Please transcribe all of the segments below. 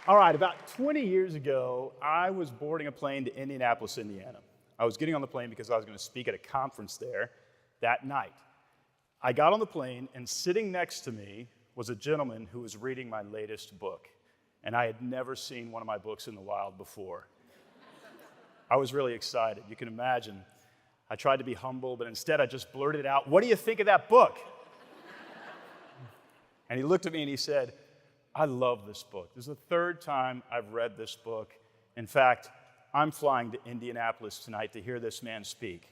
All right, about 20 years ago, I was boarding a plane to Indianapolis, Indiana. I was getting on the plane because I was going to speak at a conference there that night. I got on the plane, and sitting next to me was a gentleman who was reading my latest book, and I had never seen one of my books in the wild before. I was really excited. You can imagine. I tried to be humble, but instead I just blurted out, "What do you think of that book?" And he looked at me and he said, "I love this book. This is the third time I've read this book. In fact, I'm flying to Indianapolis tonight to hear this man speak."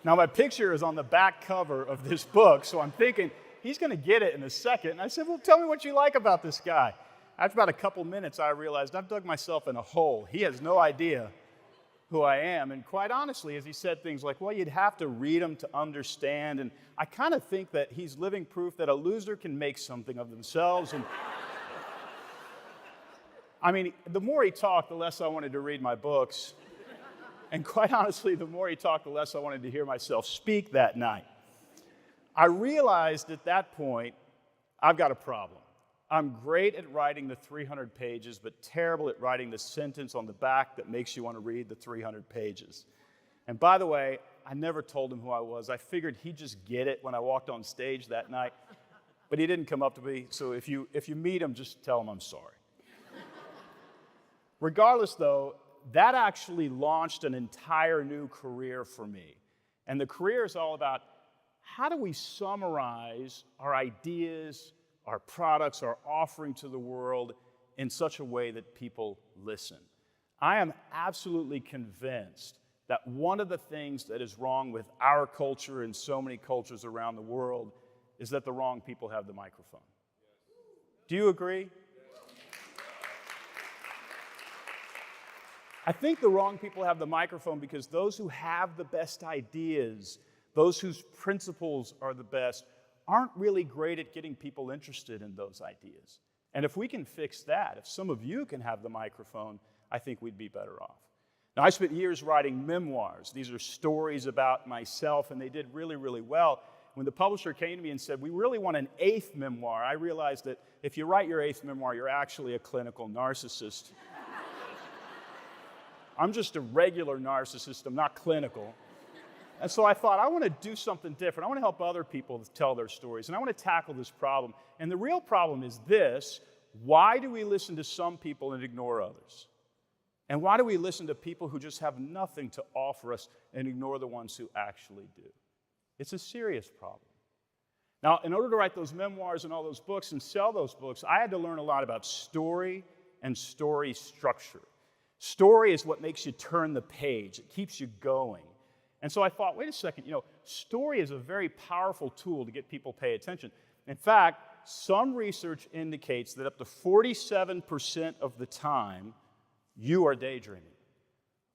Now, my picture is on the back cover of this book, so I'm thinking, he's going to get it in a second. And I said, "Well, tell me what you like about this guy." After about a couple minutes, I realized I've dug myself in a hole. He has no idea who I am. And quite honestly, as he said things like, "Well, you'd have to read them to understand." And I kind of think that he's living proof that a loser can make something of themselves. And I mean, the more he talked, the less I wanted to read my books. And quite honestly, the more he talked, the less I wanted to hear myself speak that night. I realized at that point, I've got a problem. I'm great at writing the 300 pages, but terrible at writing the sentence on the back that makes you want to read the 300 pages. And by the way, I never told him who I was. I figured he'd just get it when I walked on stage that night. But he didn't come up to me, so if you meet him, just tell him I'm sorry. Regardless, though, that actually launched an entire new career for me. And the career is all about how do we summarize our ideas, our products, our offering to the world in such a way that people listen. I am absolutely convinced that one of the things that is wrong with our culture and so many cultures around the world is that the wrong people have the microphone. Do you agree? I think the wrong people have the microphone because those who have the best ideas, those whose principles are the best, aren't really great at getting people interested in those ideas. And if we can fix that, if some of you can have the microphone, I think we'd be better off. Now, I spent years writing memoirs. These are stories about myself, and they did really, really well. When the publisher came to me and said, "We really want an 8th memoir," I realized that if you write your 8th memoir, you're actually a clinical narcissist. I'm just a regular narcissist. I'm not clinical. And so I thought, I want to do something different. I want to help other people tell their stories, and I want to tackle this problem. And the real problem is this: why do we listen to some people and ignore others? And why do we listen to people who just have nothing to offer us and ignore the ones who actually do? It's a serious problem. Now, in order to write those memoirs and all those books and sell those books, I had to learn a lot about story and story structure. Story is what makes you turn the page. It keeps you going. And so I thought, wait a second, story is a very powerful tool to get people to pay attention. In fact, some research indicates that up to 47% of the time, you are daydreaming.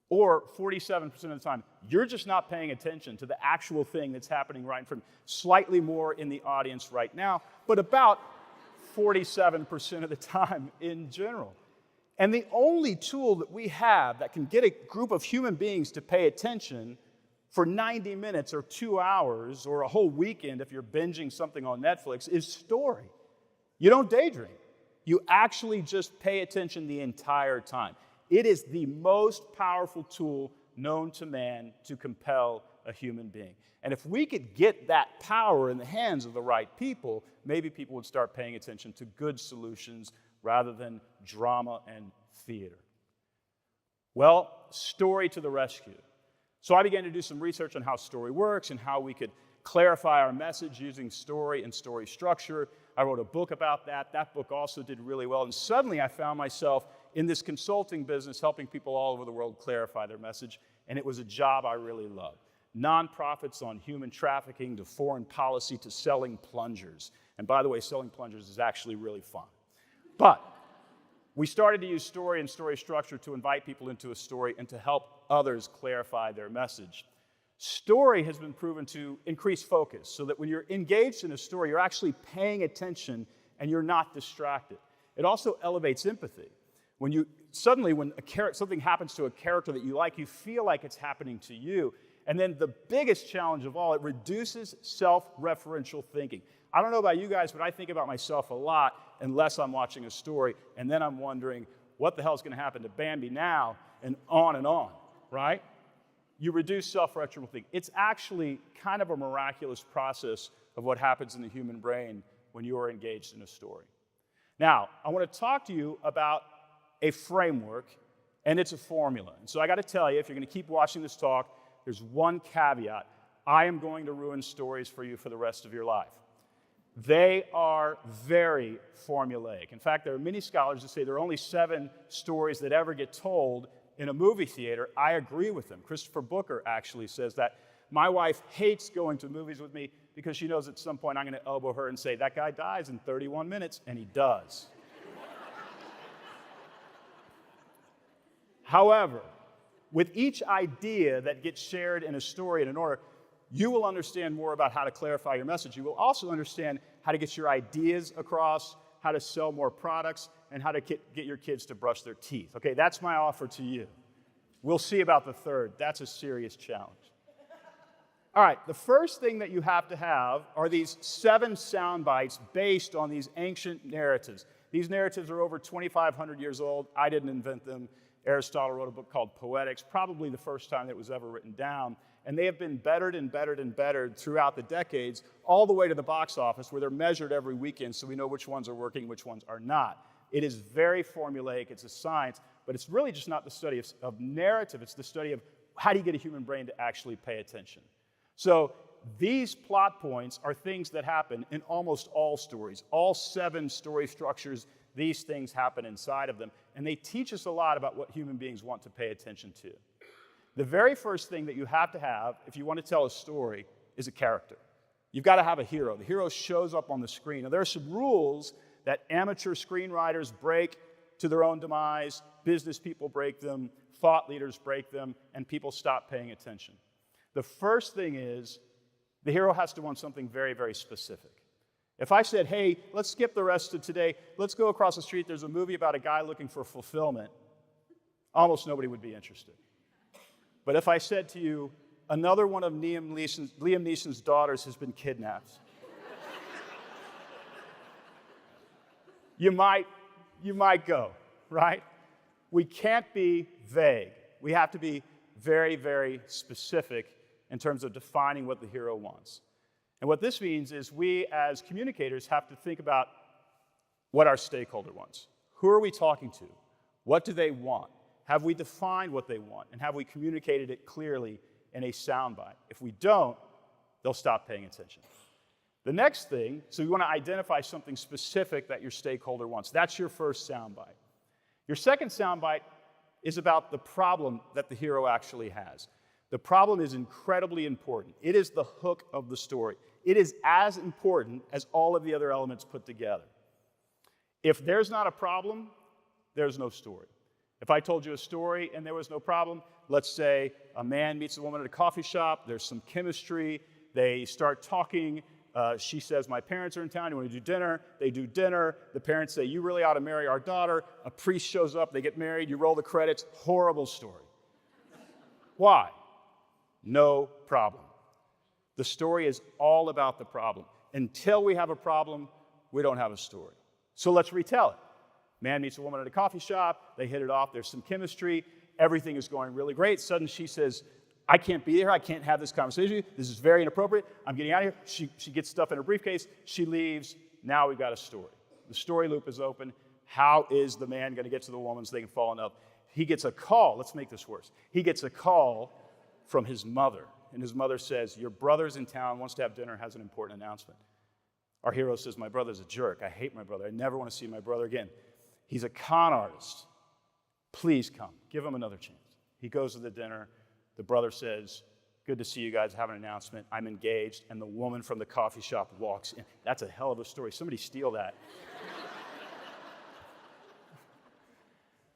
Or 47% of the time, you're just not paying attention to the actual thing that's happening right in front of you. Slightly more in the audience right now, but about 47% of the time in general. And the only tool that we have that can get a group of human beings to pay attention for 90 minutes or 2 hours or a whole weekend if you're binging something on Netflix is story. You don't daydream. You actually just pay attention the entire time. It is the most powerful tool known to man to compel a human being. And if we could get that power in the hands of the right people, maybe people would start paying attention to good solutions rather than drama and theater. Well, story to the rescue. So I began to do some research on how story works and how we could clarify our message using story and story structure. I wrote a book about that. That book also did really well. And suddenly I found myself in this consulting business helping people all over the world clarify their message. And it was a job I really loved. Nonprofits on human trafficking to foreign policy to selling plungers. And by the way, selling plungers is actually really fun. But we started to use story and story structure to invite people into a story and to help others clarify their message. Story has been proven to increase focus so that when you're engaged in a story, you're actually paying attention and you're not distracted. It also elevates empathy. When something happens to a character that you like, you feel like it's happening to you. And then the biggest challenge of all, it reduces self-referential thinking. I don't know about you guys, but I think about myself a lot unless I'm watching a story, and then I'm wondering, what the hell is going to happen to Bambi now, and on, right? You reduce self-referential thinking. It's actually kind of a miraculous process of what happens in the human brain when you are engaged in a story. Now, I want to talk to you about a framework, and it's a formula. And so I got to tell you, if you're going to keep watching this talk, there's one caveat. I am going to ruin stories for you for the rest of your life. They are very formulaic. In fact, there are many scholars that say there are only 7 stories that ever get told in a movie theater. I agree with them. Christopher Booker actually says that. My wife hates going to movies with me because she knows at some point I'm going to elbow her and say, that guy dies in 31 minutes, and he does. However, with each idea that gets shared in a story in an order, you will understand more about how to clarify your message. You will also understand how to get your ideas across, how to sell more products, and how to get your kids to brush their teeth. Okay, that's my offer to you. We'll see about the third. That's a serious challenge. All right, the first thing that you have to have are these 7 sound bites based on these ancient narratives. These narratives are over 2,500 years old. I didn't invent them. Aristotle wrote a book called Poetics, probably the first time that it was ever written down. And they have been bettered and bettered and bettered throughout the decades, all the way to the box office, where they're measured every weekend so we know which ones are working, which ones are not. It is very formulaic. It's a science, but it's really just not the study of narrative. It's the study of how do you get a human brain to actually pay attention. So these plot points are things that happen in almost all stories. All 7 story structures, these things happen inside of them. And they teach us a lot about what human beings want to pay attention to. The very first thing that you have to have if you want to tell a story is a character. You've got to have a hero. The hero shows up on the screen. Now, there are some rules that amateur screenwriters break to their own demise, business people break them, thought leaders break them, and people stop paying attention. The first thing is the hero has to want something very, very specific. If I said, hey, let's skip the rest of today, let's go across the street, there's a movie about a guy looking for fulfillment, almost nobody would be interested. But if I said to you, another one of Liam Neeson's daughters has been kidnapped, you might go, right? We can't be vague. We have to be very, very specific in terms of defining what the hero wants. And what this means is we as communicators have to think about what our stakeholder wants. Who are we talking to? What do they want? Have we defined what they want? And have we communicated it clearly in a soundbite? If we don't, they'll stop paying attention. The next thing, so you want to identify something specific that your stakeholder wants. That's your first soundbite. Your second soundbite is about the problem that the hero actually has. The problem is incredibly important. It is the hook of the story. It is as important as all of the other elements put together. If there's not a problem, there's no story. If I told you a story and there was no problem, let's say a man meets a woman at a coffee shop, there's some chemistry, they start talking, she says, my parents are in town, you want to do dinner? They do dinner, the parents say, you really ought to marry our daughter, a priest shows up, they get married, you roll the credits, horrible story. Why? No problem. The story is all about the problem. Until we have a problem, we don't have a story. So let's retell it. Man meets a woman at a coffee shop, they hit it off, there's some chemistry, everything is going really great. Suddenly she says, I can't be here, I can't have this conversation with you, this is very inappropriate, I'm getting out of here. She gets stuff in her briefcase, she leaves, now we've got a story. The story loop is open. How is the man going to get to the woman so they can fall in love? He gets a call, let's make this worse. He gets a call from his mother, and his mother says, your brother's in town, wants to have dinner, has an important announcement. Our hero says, my brother's a jerk, I hate my brother, I never want to see my brother again. He's a con artist. Please come. Give him another chance. He goes to the dinner. The brother says, good to see you guys, have an announcement. I'm engaged. And the woman from the coffee shop walks in. That's a hell of a story. Somebody steal that.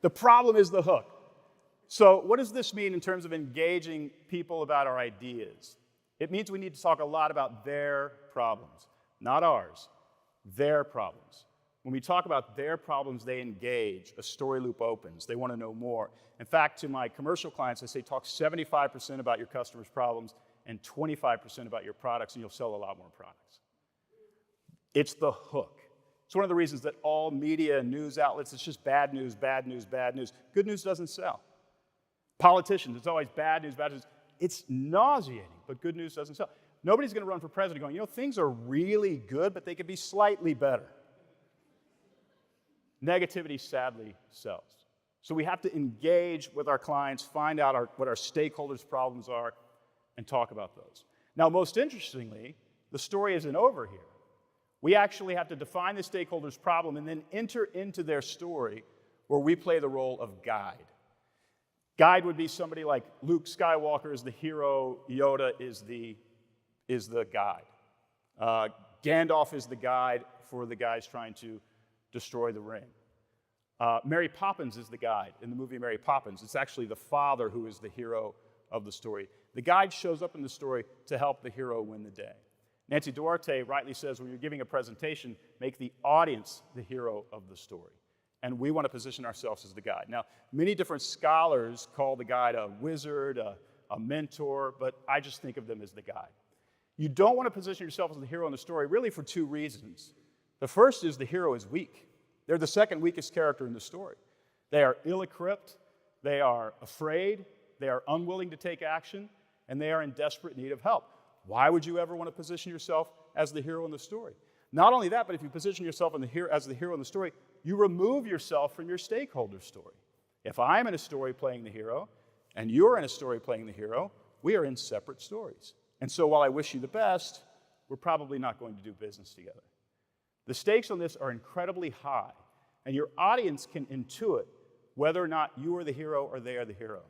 The problem is the hook. So what does this mean in terms of engaging people about our ideas? It means we need to talk a lot about their problems, not ours, their problems. when we talk about their problems, they engage. A story loop opens. They want to know more. In fact, to my commercial clients, I say talk 75% about your customers' problems and 25% about your products, and you'll sell a lot more products. It's the hook. It's one of the reasons that all media and news outlets, it's just bad news, bad news, bad news. Good news doesn't sell. Politicians, it's always bad news, bad news. It's nauseating, but good news doesn't sell. Nobody's going to run for president going, things are really good, but they could be slightly better. Negativity sadly sells. So we have to engage with our clients, find out what our stakeholders' problems are, and talk about those. Now, most interestingly, the story isn't over here. We actually have to define the stakeholders' problem and then enter into their story where we play the role of guide. Guide would be somebody like Luke Skywalker is the hero, Yoda is the guide. Gandalf is the guide for the guys trying to destroy the ring. Mary Poppins is the guide in the movie Mary Poppins. It's actually the father who is the hero of the story. The guide shows up in the story to help the hero win the day. Nancy Duarte rightly says when you're giving a presentation, make the audience the hero of the story. And we want to position ourselves as the guide. Now, many different scholars call the guide a wizard, a mentor, but I just think of them as the guide. You don't want to position yourself as the hero in the story really for two reasons. The first is the hero is weak. They're the second weakest character in the story. They are ill-equipped, they are afraid, they are unwilling to take action, and they are in desperate need of help. Why would you ever want to position yourself as the hero in the story? Not only that, but if you position yourself as the hero in the story, you remove yourself from your stakeholder story. If I'm in a story playing the hero, and you're in a story playing the hero, we are in separate stories. And so while I wish you the best, we're probably not going to do business together. The stakes on this are incredibly high, and your audience can intuit whether or not you are the hero or they are the hero.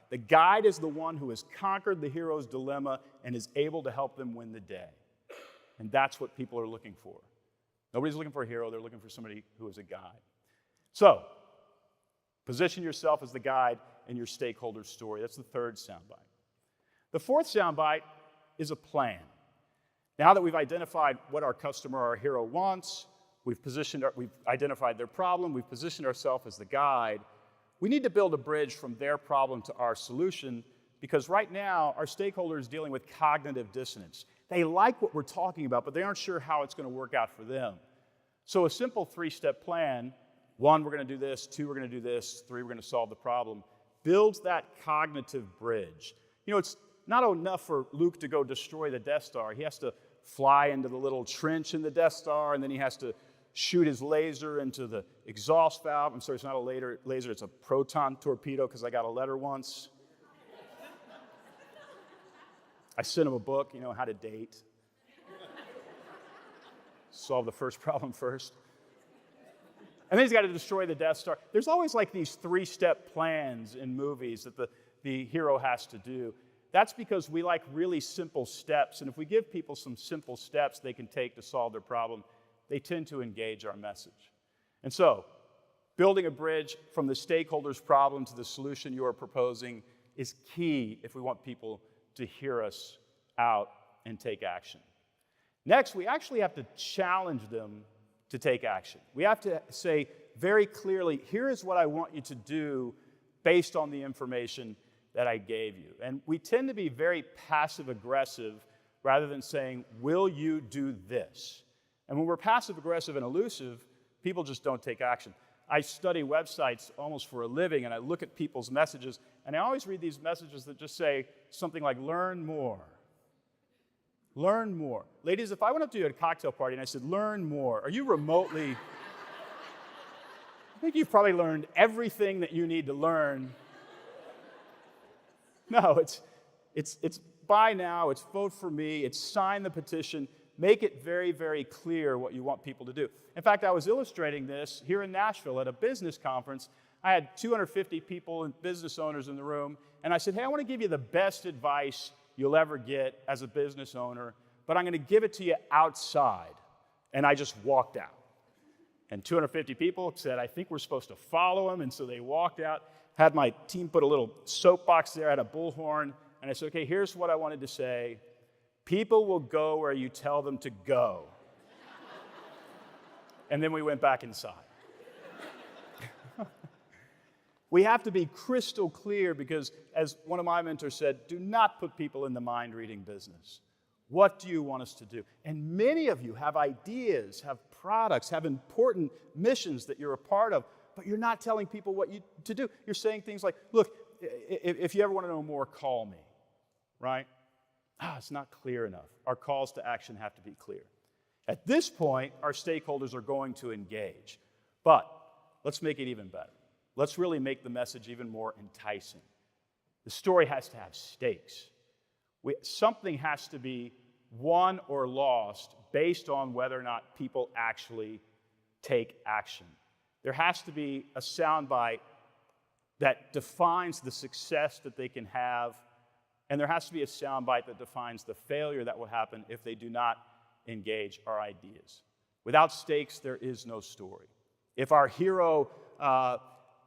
The guide is the one who has conquered the hero's dilemma and is able to help them win the day. And that's what people are looking for. Nobody's looking for a hero, they're looking for somebody who is a guide. So, position yourself as the guide in your stakeholder's story. That's the third soundbite. The fourth soundbite is a plan. Now that we've identified what our customer, our hero wants, we've identified their problem, we've positioned ourselves as the guide, we need to build a bridge from their problem to our solution because right now our stakeholder is dealing with cognitive dissonance. They like what we're talking about, but they aren't sure how it's going to work out for them. So a simple three-step plan, 1, we're going to do this, 2, we're going to do this, 3, we're going to solve the problem, builds that cognitive bridge. It's not enough for Luke to go destroy the Death Star. He has to fly into the little trench in the Death Star, and then he has to shoot his laser into the exhaust valve. I'm sorry, it's not a laser, it's a proton torpedo because I got a letter once. I sent him a book, how to date. Solve the first problem first. And then he's got to destroy the Death Star. There's always like these 3-step plans in movies that the hero has to do. That's because we like really simple steps, and if we give people some simple steps they can take to solve their problem, they tend to engage our message. And so, building a bridge from the stakeholder's problem to the solution you are proposing is key if we want people to hear us out and take action. Next, we actually have to challenge them to take action. We have to say very clearly, here is what I want you to do based on the information that I gave you. And we tend to be very passive-aggressive rather than saying, will you do this? And when we're passive-aggressive and elusive, people just don't take action. I study websites almost for a living, and I look at people's messages, and I always read these messages that just say something like, learn more. Learn more. Ladies, if I went up to you at a cocktail party and I said, learn more, are you remotely... I think you've probably learned everything that you need to learn. No, it's buy now, it's vote for me, it's sign the petition. Make it very, very clear what you want people to do. In fact, I was illustrating this here in Nashville at a business conference. I had 250 people and business owners in the room, and I said, hey, I want to give you the best advice you'll ever get as a business owner, but I'm going to give it to you outside. And I just walked out. And 250 people said, I think we're supposed to follow him, and so they walked out. Had my team put a little soapbox there, I had a bullhorn, and I said, okay, here's what I wanted to say. People will go where you tell them to go. And then we went back inside. We have to be crystal clear because, as one of my mentors said, do not put people in the mind-reading business. What do you want us to do? And many of you have ideas, have products, have important missions that you're a part of, but you're not telling people what to do. You're saying things like, look, if you ever want to know more, call me, right? It's not clear enough. Our calls to action have to be clear. At this point, our stakeholders are going to engage. But let's make it even better. Let's really make the message even more enticing. The story has to have stakes. Something has to be won or lost based on whether or not people actually take action. There has to be a soundbite that defines the success that they can have, and there has to be a soundbite that defines the failure that will happen if they do not engage our ideas. Without stakes, there is no story. If our hero,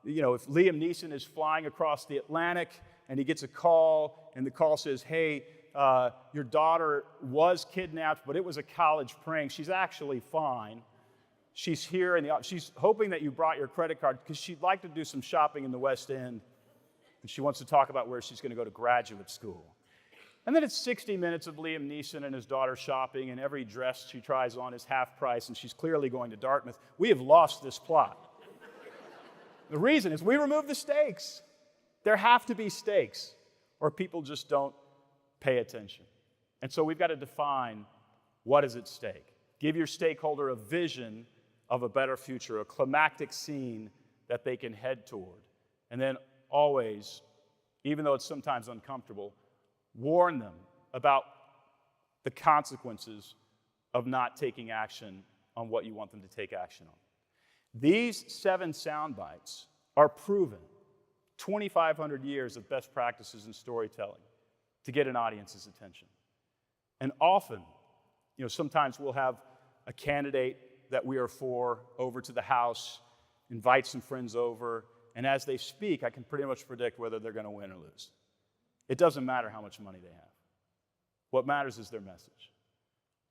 if Liam Neeson is flying across the Atlantic and he gets a call, and the call says, hey, your daughter was kidnapped, but it was a college prank. She's actually fine. She's here, and she's hoping that you brought your credit card because she'd like to do some shopping in the West End, and she wants to talk about where she's going to go to graduate school. And then it's 60 minutes of Liam Neeson and his daughter shopping, and every dress she tries on is half price, and she's clearly going to Dartmouth. We have lost this plot. The reason is we remove the stakes. There have to be stakes, or people just don't pay attention. And so we've got to define what is at stake. Give your stakeholder a vision of a better future, a climactic scene that they can head toward. And then always, even though it's sometimes uncomfortable, warn them about the consequences of not taking action on what you want them to take action on. These 7 sound bites are proven, 2,500 years of best practices in storytelling to get an audience's attention. And often, sometimes we'll have a candidate that we are for over to the house, invite some friends over, and as they speak, I can pretty much predict whether they're going to win or lose. It doesn't matter how much money they have. What matters is their message.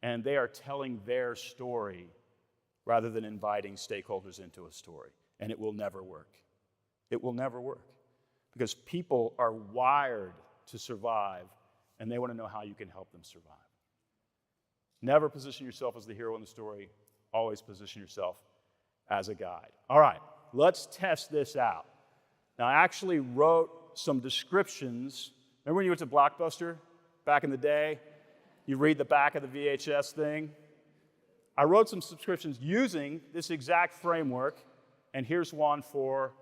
And they are telling their story rather than inviting stakeholders into a story. And it will never work. It will never work. Because people are wired to survive, and they want to know how you can help them survive. Never position yourself as the hero in the story. Always position yourself as a guide. All right, let's test this out. Now, I actually wrote some descriptions. Remember when you went to Blockbuster back in the day? You read the back of the VHS thing? I wrote some descriptions using this exact framework, and here's one for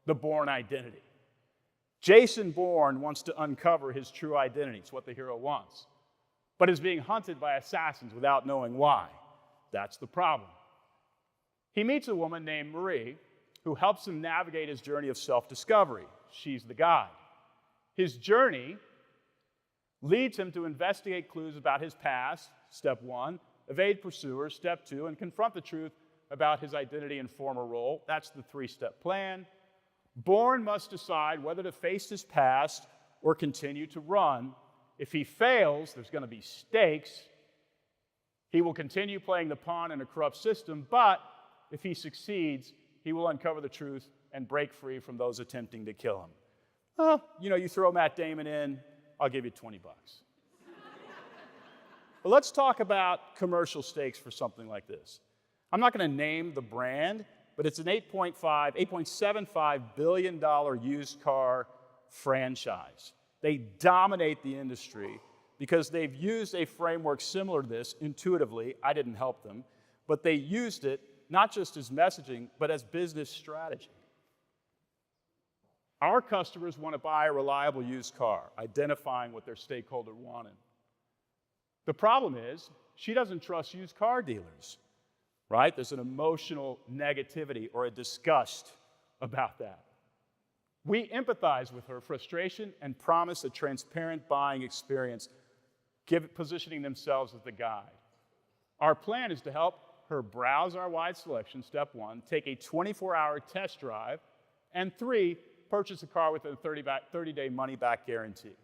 the Bourne identity. Jason Bourne wants to uncover his true identity. It's what the hero wants, but is being hunted by assassins without knowing why. That's the problem. He meets a woman named Marie who helps him navigate his journey of self-discovery. She's the guide. His journey leads him to investigate clues about his past, step 1, evade pursuers, step 2, and confront the truth about his identity and former role. That's the 3-step plan. Bourne must decide whether to face his past or continue to run. If he fails, there's going to be stakes. He will continue playing the pawn in a corrupt system, but if he succeeds, he will uncover the truth and break free from those attempting to kill him. Well, you throw Matt Damon in, I'll give you $20. But let's talk about commercial stakes for something like this. I'm not going to name the brand, but it's an $8.75 billion used car franchise. They dominate the industry because they've used a framework similar to this intuitively. I didn't help them, but they used it not just as messaging, but as business strategy. Our customers want to buy a reliable used car, identifying what their stakeholder wanted. The problem is, she doesn't trust used car dealers, right? There's an emotional negativity or a disgust about that. We empathize with her frustration and promise a transparent buying experience, positioning themselves as the guide. Our plan is to help her browse our wide selection, step 1, take a 24-hour test drive, and 3, purchase a car with a 30-day money-back guarantee.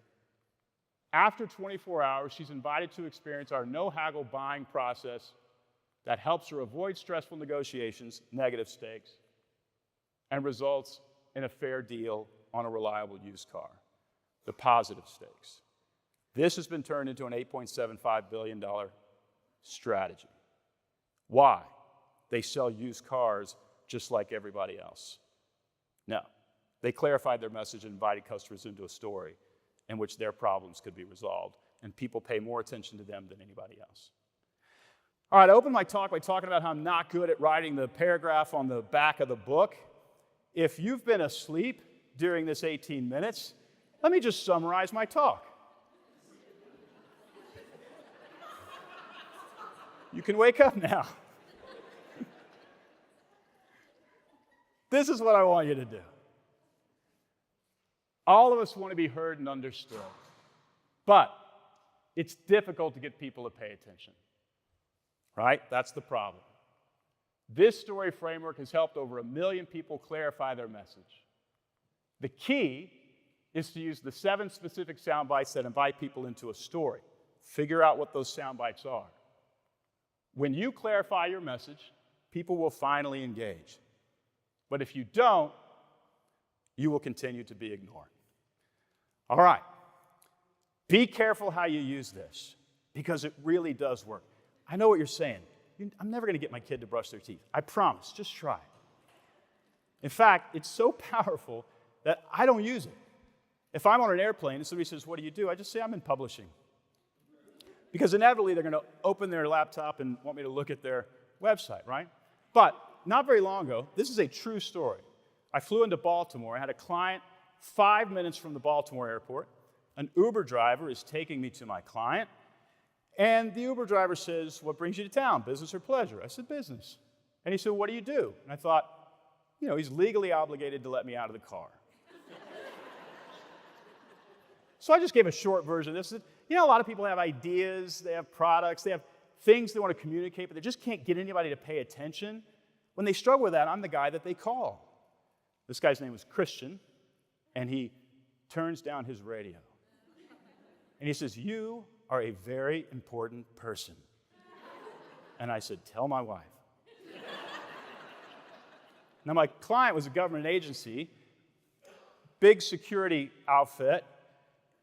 After 24 hours, she's invited to experience our no-haggle buying process that helps her avoid stressful negotiations, negative stakes, and results in a fair deal on a reliable used car, the positive stakes. This has been turned into an $8.75 billion strategy. Why? They sell used cars just like everybody else. No. They clarified their message and invited customers into a story in which their problems could be resolved, and people pay more attention to them than anybody else. All right, I opened my talk by talking about how I'm not good at writing the paragraph on the back of the book. If you've been asleep during this 18 minutes, let me just summarize my talk. You can wake up now. This is what I want you to do. All of us want to be heard and understood, but it's difficult to get people to pay attention, right? That's the problem. This story framework has helped over 1 million people clarify their message. The key is to use the 7 specific sound bites that invite people into a story. Figure out what those sound bites are. When you clarify your message, people will finally engage. But if you don't, you will continue to be ignored. All right. Be careful how you use this, because it really does work. I know what you're saying. I'm never going to get my kid to brush their teeth. I promise. Just try. In fact, it's so powerful that I don't use it. If I'm on an airplane and somebody says, "What do?" I just say, "I'm in publishing." Because inevitably, they're going to open their laptop and want me to look at their website, right? But not very long ago, this is a true story. I flew into Baltimore. I had a client 5 minutes from the Baltimore airport. An Uber driver is taking me to my client. And the Uber driver says, "What brings you to town, business or pleasure?" I said, "Business." And he said, "What do you do?" And I thought, he's legally obligated to let me out of the car. So I just gave a short version of this. A lot of people have ideas, they have products, they have things they want to communicate, but they just can't get anybody to pay attention. When they struggle with that, I'm the guy that they call. This guy's name was Christian, and he turns down his radio. And he says, "You are a very important person." And I said, "Tell my wife." Now, my client was a government agency, big security outfit,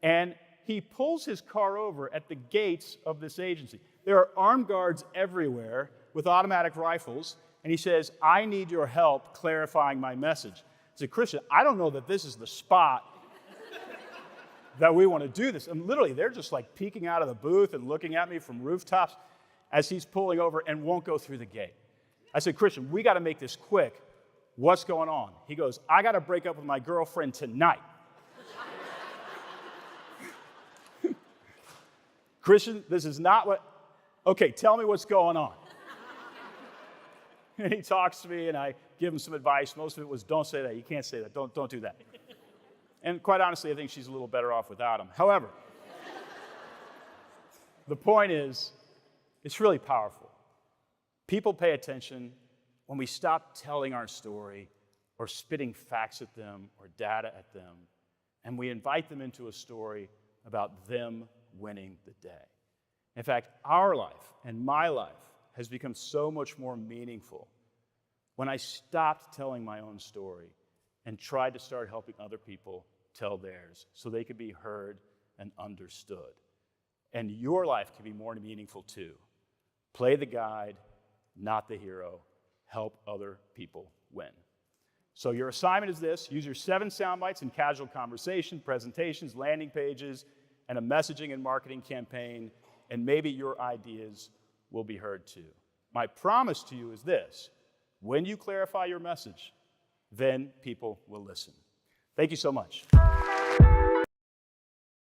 and he pulls his car over at the gates of this agency. There are armed guards everywhere with automatic rifles, and he says, "I need your help clarifying my message." I said, "Christian, I don't know that this is the spot that we want to do this." And literally, they're just like peeking out of the booth and looking at me from rooftops as he's pulling over and won't go through the gate. I said, "Christian, we got to make this quick. What's going on?" He goes, "I got to break up with my girlfriend tonight." "Christian, this is not what..." "Okay, tell me what's going on." And he talks to me, and I give him some advice. Most of it was, "Don't say that. You can't say that. Don't do that." And quite honestly, I think she's a little better off without him. However, the point is, it's really powerful. People pay attention when we stop telling our story or spitting facts at them or data at them, and we invite them into a story about them winning the day. In fact, our life and my life has become so much more meaningful when I stopped telling my own story and tried to start helping other people tell theirs so they could be heard and understood. And your life can be more meaningful too. Play the guide, not the hero. Help other people win. So your assignment is this: use your 7 sound bites in casual conversation, presentations, landing pages, and a messaging and marketing campaign, and maybe your ideas will be heard too. My promise to you is this: when you clarify your message, then people will listen. Thank you so much.